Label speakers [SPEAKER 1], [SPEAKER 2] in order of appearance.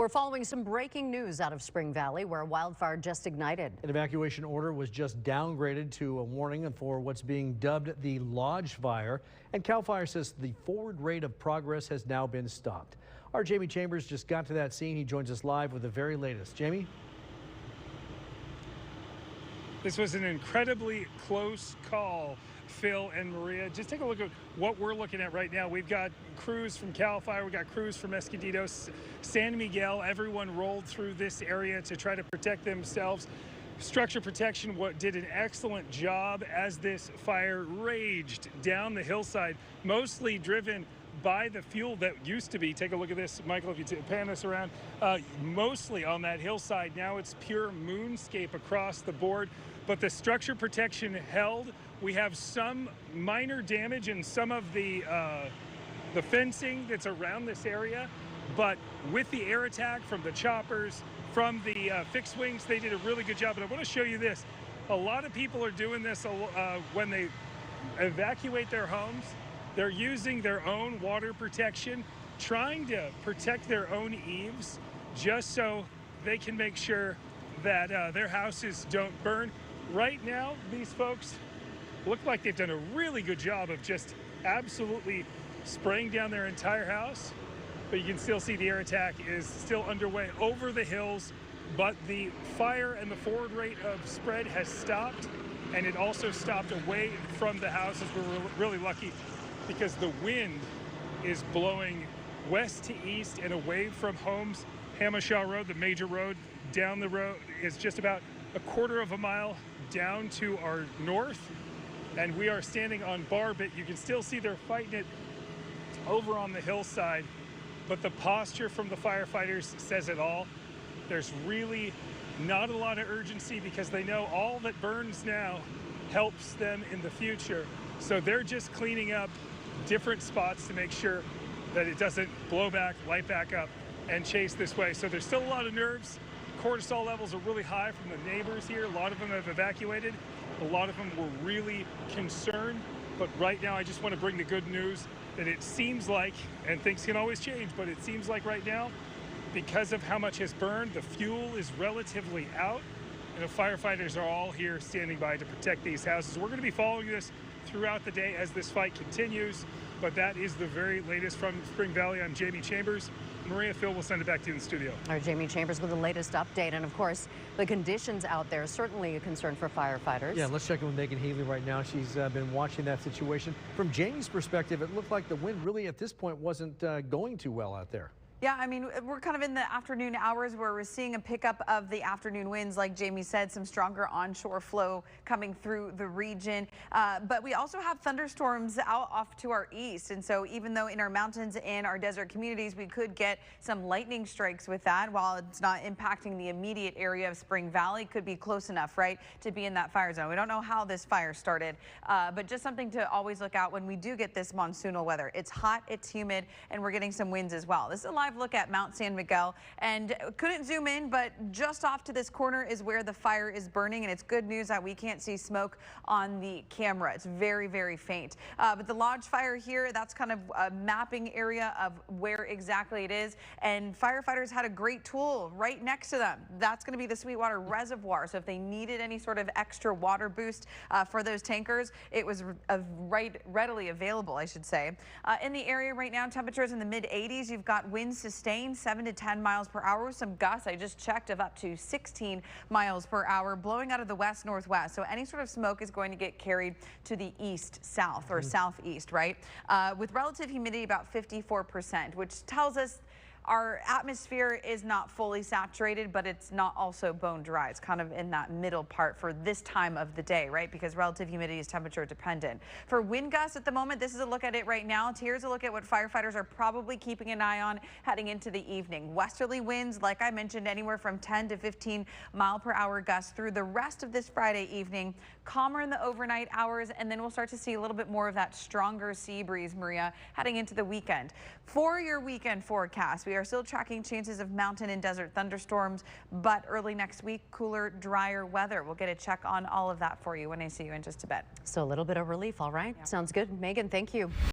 [SPEAKER 1] We're following some breaking news out of Spring Valley where a wildfire just ignited.
[SPEAKER 2] An evacuation order was just downgraded to a warning for what's being dubbed the Lodge Fire. And CAL FIRE says the forward rate of progress has now been stopped. Our Jamie Chambers just got to that scene. He joins us live with the very latest. Jamie?
[SPEAKER 3] This was an incredibly close call, Phil and Maria. Just take a look at what we're looking at right now. We've got crews from CAL FIRE, we've got crews from Escondido, San Miguel. Everyone rolled through this area to try to protect themselves. Structure protection did an excellent job as this fire raged down the hillside, mostly driven by the fuel that used to be. Take a look at this, Michael, if you pan this around. Mostly on that hillside. Now it's pure moonscape across the board, but the structure protection held. We have some minor damage in some of the fencing that's around this area, but with the air attack from the choppers, from the fixed wings, they did a really good job. But I want to show you this. A lot of people are doing this when they evacuate their homes. They're using their own water protection, trying to protect their own eaves, just so they can make sure that their houses don't burn. Right now, these folks look like they've done a really good job of just absolutely spraying down their entire house. But you can still see the air attack is still underway over the hills, but the fire and the forward rate of spread has stopped, and it also stopped away from the houses. We're really lucky because the wind is blowing west to east and away from homes. Hamashaw Road, the major road down the road, is just about a quarter of a mile down to our north, and we are standing on Barbet. You can still see they're fighting it over on the hillside, but the posture from the firefighters says it all. There's really not a lot of urgency because they know all that burns now helps them in the future. So they're just cleaning up different spots to make sure that it doesn't blow back, light back up, and chase this way. So there's still a lot of nerves. Cortisol levels are really high from the neighbors here. A lot of them have evacuated. A lot of them were really concerned. But right now, I just want to bring the good news that it seems like, and things can always change, but it seems like right now, because of how much has burned, the fuel is relatively out, and the firefighters are all here standing by to protect these houses. We're going to be following this throughout the day as this fight continues, but that is the very latest from Spring Valley. I'm Jamie Chambers. Maria, Phil, we'll send it back to you in the studio.
[SPEAKER 1] All right, Jamie Chambers with the latest update. And of course, the conditions out there, certainly a concern for firefighters.
[SPEAKER 2] Yeah, let's check in with Megan Healy right now. She's been watching that situation. From Jamie's perspective, it looked like the wind really at this point wasn't going too well out there.
[SPEAKER 4] Yeah, I mean, we're kind of in the afternoon hours where we're seeing a pickup of the afternoon winds. Like Jamie said, some stronger onshore flow coming through the region. But we also have thunderstorms out off to our east. And so even though in our mountains and our desert communities, we could get some lightning strikes with that, while it's not impacting the immediate area of Spring Valley, could be close enough, right, to be in that fire zone. We don't know how this fire started, but just something to always look out when we do get this monsoonal weather. It's hot, it's humid, and we're getting some winds as well. This is a live look at Mount San Miguel, and couldn't zoom in, but just off to this corner is where the fire is burning, and it's good news that we can't see smoke on the camera. It's very, very faint. But the Lodge Fire here, that's kind of a mapping area of where exactly it is, and firefighters had a great tool right next to them. That's going to be the Sweetwater Reservoir, so if they needed any sort of extra water boost for those tankers, it was readily available, I should say. In the area right now, temperatures in the mid-80s. You've got winds sustained 7 to 10 miles per hour. Some gusts, I just checked, of up to 16 miles per hour, blowing out of the west-northwest. So any sort of smoke is going to get carried to the east-south or southeast, right? With relative humidity about 54%, which tells us our atmosphere is not fully saturated, but it's not also bone dry. It's kind of in that middle part for this time of the day, right? Because relative humidity is temperature dependent. For wind gusts at the moment, this is a look at it right now. Here's a look at what firefighters are probably keeping an eye on heading into the evening. Westerly winds, like I mentioned, anywhere from 10 to 15 mile per hour gusts through the rest of this Friday evening. Calmer in the overnight hours, and then we'll start to see a little bit more of that stronger sea breeze, Maria, heading into the weekend. For your weekend forecast, we are still tracking chances of mountain and desert thunderstorms, but early next week, cooler, drier weather. We'll get a check on all of that for you when I see you in just a bit.
[SPEAKER 1] So a little bit of relief, all right?
[SPEAKER 4] Yeah.
[SPEAKER 1] Sounds good. Megan, thank you.